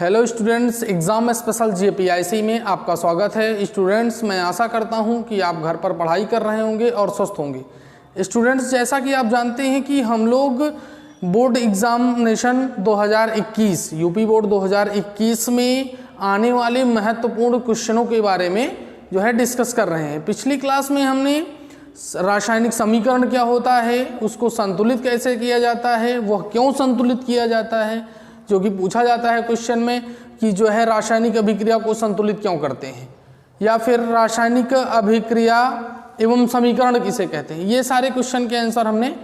Hello students, exam special JPIC में आपका स्वागत है। स्टूडेंट्स, मैं आशा करता हूं कि आप घर पर पढ़ाई कर रहे होंगे और स्वस्थ होंगे। स्टूडेंट्स, जैसा कि आप जानते हैं कि हम लोग बोर्ड एग्ज़ामिनेशन 2021 यूपी बोर्ड 2021 में आने वाले महत्वपूर्ण क्वेश्चनों के बारे में जो है डिस्कस कर रहे हैं। पिछली क्लास में हमने रासायनिक समीकरण क्या होता है, उसको संतुलित कैसे किया जाता है, वह क्यों संतुलित किया जाता है, जो कि पूछा जाता है क्वेश्चन में कि जो है रासायनिक अभिक्रिया को संतुलित क्यों करते हैं, या फिर रासायनिक अभिक्रिया एवं समीकरण किसे कहते हैं। ये सारे क्वेश्चन के आंसर हमने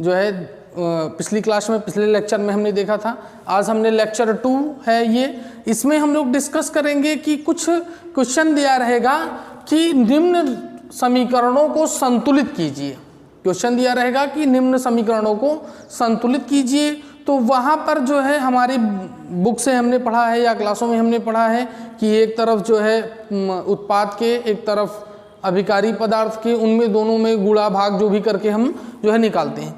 जो है पिछली क्लास में, पिछले लेक्चर में हमने देखा था। आज हमने लेक्चर 2 है ये, इसमें हम लोग डिस्कस करेंगे कि कुछ क्वेश्चन दिया रहेगा कि निम्न समीकरणों को संतुलित कीजिए। क्वेश्चन दिया रहेगा कि निम्न समीकरणों को संतुलित कीजिए। तो वहाँ पर जो है हमारी बुक से हमने पढ़ा है या क्लासों में हमने पढ़ा है कि एक तरफ जो है उत्पाद के, एक तरफ अभिकारी पदार्थ के, उनमें दोनों में गुणा भाग जो भी करके हम जो है निकालते हैं।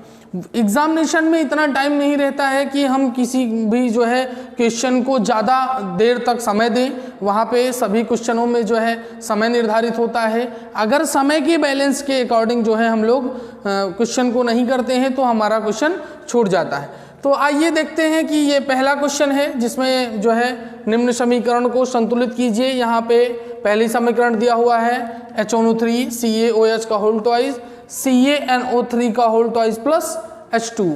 एग्जामिनेशन में इतना टाइम नहीं रहता है कि हम किसी भी जो है क्वेश्चन को ज़्यादा देर तक समय दें। वहाँ पे सभी क्वेश्चनों में जो है समय निर्धारित होता है। अगर समय के बैलेंस के अकॉर्डिंग जो है हम लोग क्वेश्चन को नहीं करते हैं तो हमारा क्वेश्चन छूट जाता है। तो आइए देखते हैं कि ये पहला क्वेश्चन है जिसमें जो है निम्न समीकरण को संतुलित कीजिए। यहाँ पे पहली समीकरण दिया हुआ है HNO3 CaOH का होल ट्वाइस CaNO3 का होल ट्वाइस प्लस H2O।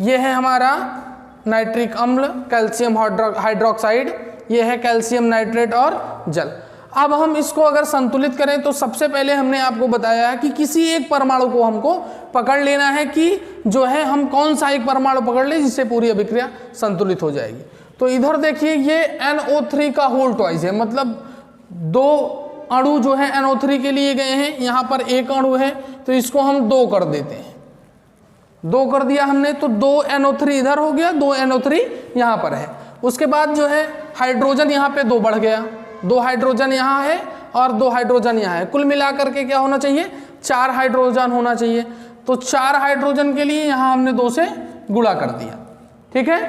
ये है हमारा नाइट्रिक अम्ल, कैल्शियम हाइड्रोक्साइड, ये है कैल्शियम नाइट्रेट और जल। अब हम इसको अगर संतुलित करें तो सबसे पहले हमने आपको बताया है कि किसी एक परमाणु को हमको पकड़ लेना है कि जो है हम कौन सा एक परमाणु पकड़ ले जिससे पूरी अभिक्रिया संतुलित हो जाएगी। तो इधर देखिए ये NO3 का होल ट्वाइस है, मतलब दो अणु जो है NO3 के लिए गए हैं। यहाँ पर एक अणु है तो इसको हम 2 कर देते हैं। 2 कर दिया हमने तो 2 NO3 इधर हो गया, 2 NO3 यहाँ पर है। उसके बाद जो है हाइड्रोजन यहाँ पे 2 बढ़ गया, 2 हाइड्रोजन यहाँ है और 2 हाइड्रोजन यहाँ है। कुल मिलाकर के क्या होना चाहिए, 4 हाइड्रोजन होना चाहिए। तो 4 हाइड्रोजन के लिए यहाँ हमने 2 से गुणा कर दिया। ठीक है,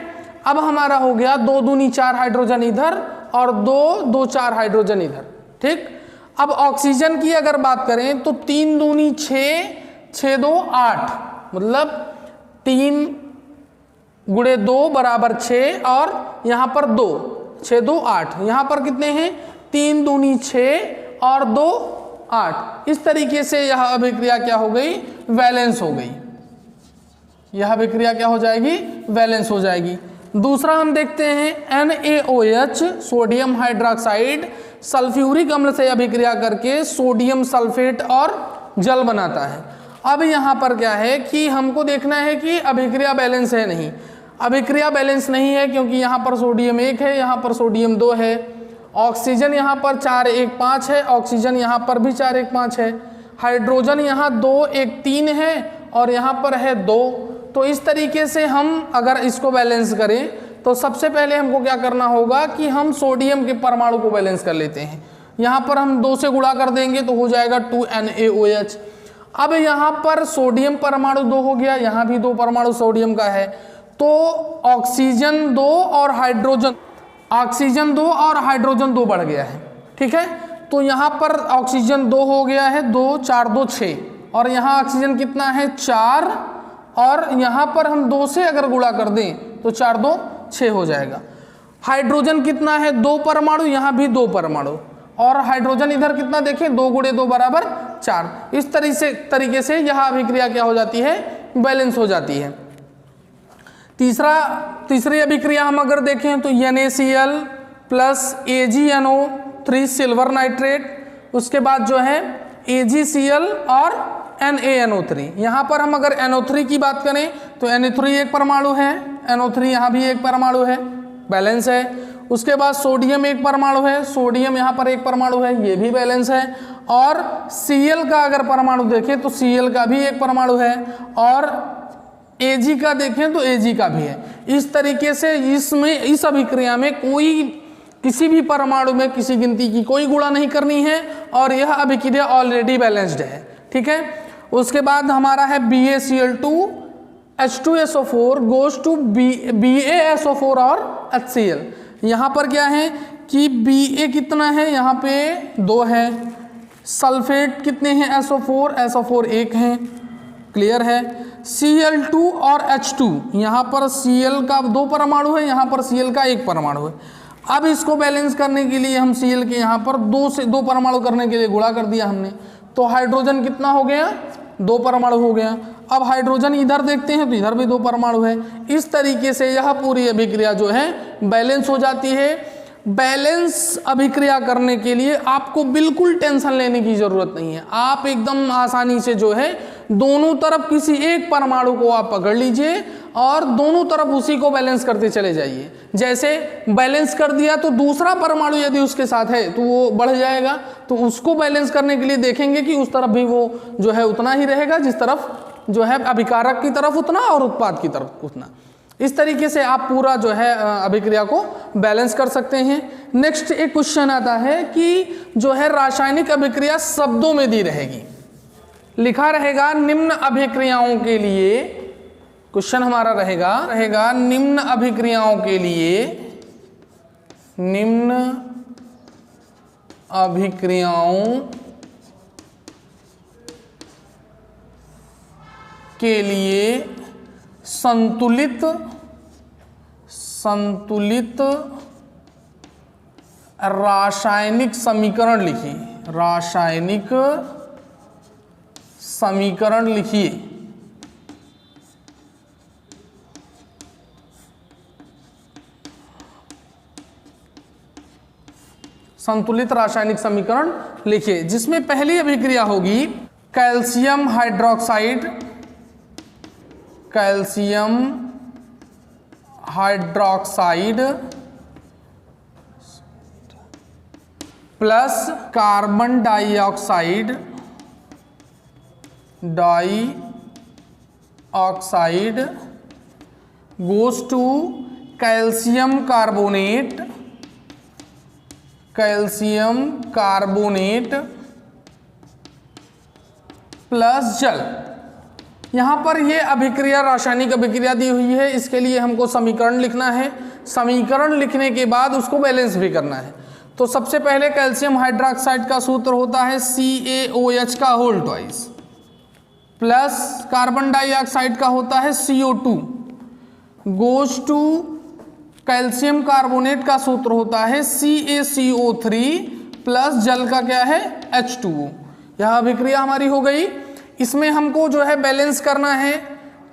अब हमारा हो गया 2 दूनी 4 हाइड्रोजन इधर और 2 4 हाइड्रोजन इधर। ठीक, अब ऑक्सीजन की अगर बात करें तो 3 दूनी 6, 6 2 8, मतलब 3 गुणे 2 बराबर 6 और यहाँ पर 2, 6 2 8, यहाँ पर कितने हैं 3 दूनी 6 और 2 8। इस तरीके से यह अभिक्रिया क्या हो गई, वैलेंस हो गई। यह अभिक्रिया क्या हो जाएगी, वैलेंस हो जाएगी। दूसरा हम देखते हैं NaOH सोडियम हाइड्रोक्साइड सल्फ्यूरिक अम्ल से अभिक्रिया करके सोडियम सल्फेट और जल बनाता है। अब यहाँ पर क्या है कि हमको देखना है कि अभिक्रिया बैलेंस है नहीं। अभिक्रिया बैलेंस नहीं है क्योंकि यहाँ पर सोडियम 1 है, यहाँ पर सोडियम 2 है। ऑक्सीजन यहाँ पर 4 1 5 है, ऑक्सीजन यहाँ पर भी 4 1 5 है। हाइड्रोजन यहाँ 2 1 3 है और यहाँ पर है 2। तो इस तरीके से हम अगर इसको बैलेंस करें तो सबसे पहले हमको क्या करना होगा कि हम सोडियम के परमाणु को बैलेंस कर लेते हैं। यहाँ पर हम 2 से गुणा कर देंगे तो हो जाएगा 2 NaOH। अब यहाँ पर सोडियम परमाणु 2 हो गया, यहाँ भी 2 परमाणु सोडियम का है। तो ऑक्सीजन 2 और हाइड्रोजन, ऑक्सीजन 2 और हाइड्रोजन 2 बढ़ गया है। ठीक है, तो यहाँ पर ऑक्सीजन 2 हो गया है, 2 4 2 6, और यहाँ ऑक्सीजन कितना है 4, और यहाँ पर हम 2 से अगर गुणा कर दें तो 4 2 6 हो जाएगा। हाइड्रोजन कितना है 2 परमाणु, यहाँ भी 2 परमाणु, और हाइड्रोजन इधर कितना देखें 2 गुणे 2 बराबर 4। इस तरीके से यह अभिक्रिया क्या हो जाती है, बैलेंस हो जाती है। तीसरी अभिक्रिया हम अगर देखें तो NaCl plus AgNO3 silver nitrate, उसके बाद जो है AgCl और NaNO3। यहाँ पर हम अगर NO3 की बात करें तो NO3 एक परमाणु है, NO3 यहाँ भी एक परमाणु है, बैलेंस है। उसके बाद सोडियम एक परमाणु है, सोडियम यहाँ पर एक परमाणु है, ये भी बैलेंस है। और Cl का अगर परमाणु देखें तो Cl का भी एक परमाणु है, और Ag का देखें तो Ag का भी है। इस तरीके से इसमें इस अभिक्रिया में कोई किसी भी परमाणु में किसी गिनती की कोई गुणा नहीं करनी है और यह अभिक्रिया ऑलरेडी बैलेंस्ड है। ठीक है, उसके बाद हमारा है BaCl2 H2SO4 goes to BaSO4 और HCl। यहाँ पर क्या है कि Ba कितना है, यहाँ पे 2 है। सल्फेट कितने हैं, SO4 1 है, क्लियर है। Cl2 और H2, यहाँ पर Cl का 2 परमाणु है, यहाँ पर Cl का 1 परमाणु है। अब इसको बैलेंस करने के लिए हम Cl के यहाँ पर 2 से 2 परमाणु करने के लिए गुणा कर दिया हमने, तो हाइड्रोजन कितना हो गया, 2 परमाणु हो गया। अब हाइड्रोजन इधर देखते हैं तो इधर भी 2 परमाणु है। इस तरीके से यह पूरी अभिक्रिया जो है बैलेंस हो जाती है। बैलेंस अभिक्रिया करने के लिए आपको बिल्कुल टेंशन लेने की जरूरत नहीं है, आप एकदम आसानी से जो है दोनों तरफ किसी एक परमाणु को आप पकड़ लीजिए और दोनों तरफ उसी को बैलेंस करते चले जाइए। जैसे बैलेंस कर दिया तो दूसरा परमाणु यदि उसके साथ है तो वो बढ़ जाएगा, तो उसको बैलेंस करने के लिए देखेंगे कि उस तरफ भी वो जो है उतना ही रहेगा, जिस तरफ जो है अभिकारक की तरफ उतना और उत्पाद की तरफ उतना। इस तरीके से आप पूरा जो है अभिक्रिया को बैलेंस कर सकते हैं। नेक्स्ट एक क्वेश्चन आता है कि जो है रासायनिक अभिक्रिया शब्दों में दी रहेगी, लिखा रहेगा निम्न अभिक्रियाओं के लिए। क्वेश्चन हमारा रहेगा निम्न अभिक्रियाओं के लिए, निम्न अभिक्रियाओं के लिए संतुलित रासायनिक समीकरण लिखिए, रासायनिक समीकरण लिखिए। संतुलित रासायनिक समीकरण लिखिए, जिसमें पहली अभिक्रिया होगी calcium hydroxide, calcium hydroxide plus carbon dioxide, goes to calcium carbonate, plus जल। यहाँ पर ये अभिक्रिया रासायनिक अभिक्रिया दी हुई है, इसके लिए हमको समीकरण लिखना है। समीकरण लिखने के बाद उसको बैलेंस भी करना है। तो सबसे पहले कैल्शियम हाइड्रोक्साइड का सूत्र होता है CaOH का whole twice, plus carbon dioxide का होता है CO2, goes to calcium carbonate का सूत्र होता है CaCO3, प्लस जल का क्या है H2O। यह अभिक्रिया हमारी हो गई। इसमें हमको जो है बैलेंस करना है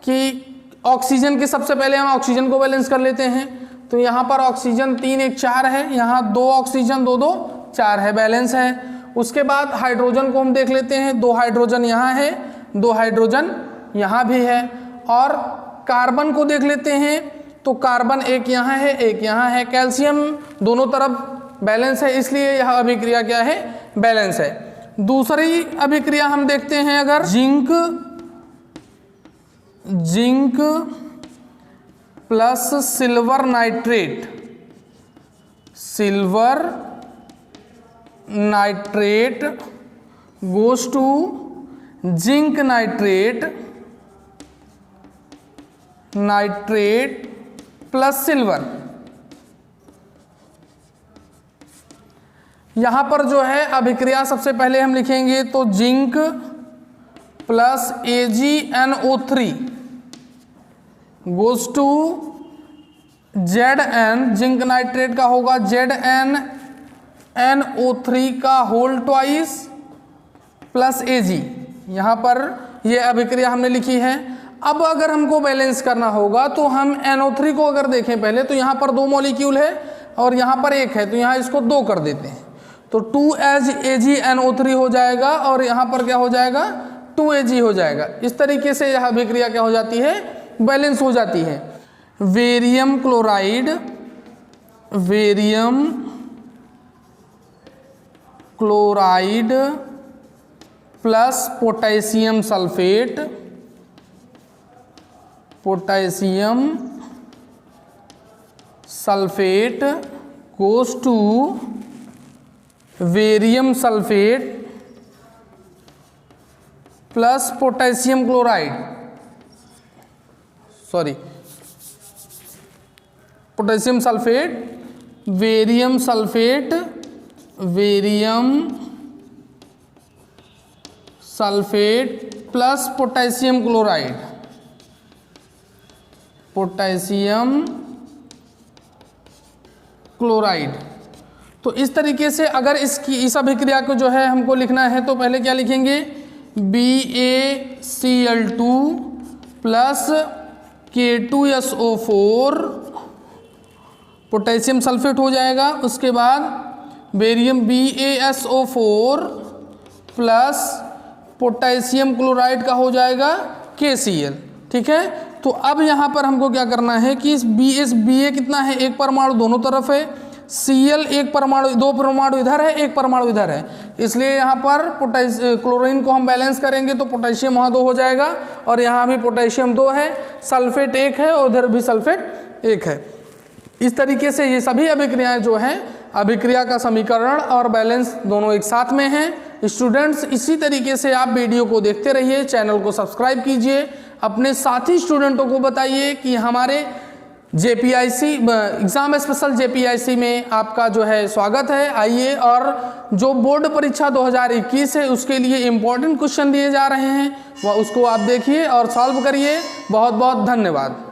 कि ऑक्सीजन के, सबसे पहले हम ऑक्सीजन को बैलेंस कर लेते हैं। तो यहाँ पर ऑक्सीजन 3 1 4 है, यहाँ 2 ऑक्सीजन 2 2 4 है, बैलेंस है। उसके बाद हाइड्रोजन को हम देख लेते हैं, 2 हाइड्रोजन यहाँ है, 2 हाइड्रोजन यहाँ भी है। और कार्बन को देख लेते हैं, तो कार्बन 1 यहाँ है, 1 यहाँ है। कैल्शियम दोनों तरफ बैलेंस है, इसलिए यह अभिक्रिया क्या है, बैलेंस है। दूसरी अभिक्रिया हम देखते हैं, अगर zinc plus silver nitrate goes to zinc nitrate plus silver. यहाँ पर जो है अभिक्रिया सबसे पहले हम लिखेंगे तो zinc plus AgNO3 goes to Zn, zinc nitrate का होगा ZnNO3 का होल ट्वाइस प्लस Ag। यहाँ पर ये अभिक्रिया हमने लिखी है। अब अगर हमको बैलेंस करना होगा तो हम NO3 को अगर देखें पहले, तो यहाँ पर 2 मॉलिक्यूल है और यहाँ पर 1 है, तो यहाँ इसको 2 कर देते हैं, तो 2AgNO3 हो जाएगा और यहाँ पर क्या हो जाएगा, 2Ag हो जाएगा। इस तरीके से यह अभिक्रिया क्या हो जाती है, बैलेंस हो जाती है। Barium chloride plus potassium sulphate goes to barium sulphate plus potassium chloride, potassium sulphate barium sulphate, plus potassium chloride. तो इस तरीके से अगर इस अभिक्रिया को जो है हमको लिखना है तो पहले क्या लिखेंगे, BaCl2 plus K2SO4 potassium sulphate हो जाएगा। उसके बाद barium BaSO4 plus potassium chloride का हो जाएगा KCl। ठीक है, तो अब यहाँ पर हमको क्या करना है कि इस Ba कितना है, एक परमाणु दोनों तरफ है, Cl एक परमाणु, दो परमाणु इधर है, एक परमाणु इधर है, इसलिए यहाँ पर क्लोरीन को हम बैलेंस करेंगे तो पोटेशियम वहाँ 2 हो जाएगा और यहाँ भी पोटेशियम 2 है, सल्फेट 1 है और उधर भी सल्फेट 1 है। इस तरीके से ये सभी अभिक्रियाएं जो हैं, अभिक्रिया का समीकरण और बैलेंस दोनों एक साथ में हैं। स्टूडेंट्स, इसी तरीके से आप वीडियो को देखते रहिए, चैनल को सब्सक्राइब कीजिए, अपने साथी स्टूडेंटों को बताइए कि हमारे JPIC एग्ज़ाम स्पेशल JPIC में आपका जो है स्वागत है। आइए, और जो बोर्ड परीक्षा 2021 है उसके लिए इम्पोर्टेंट क्वेश्चन दिए जा रहे हैं, वह उसको आप देखिए और सॉल्व करिए। बहुत बहुत धन्यवाद।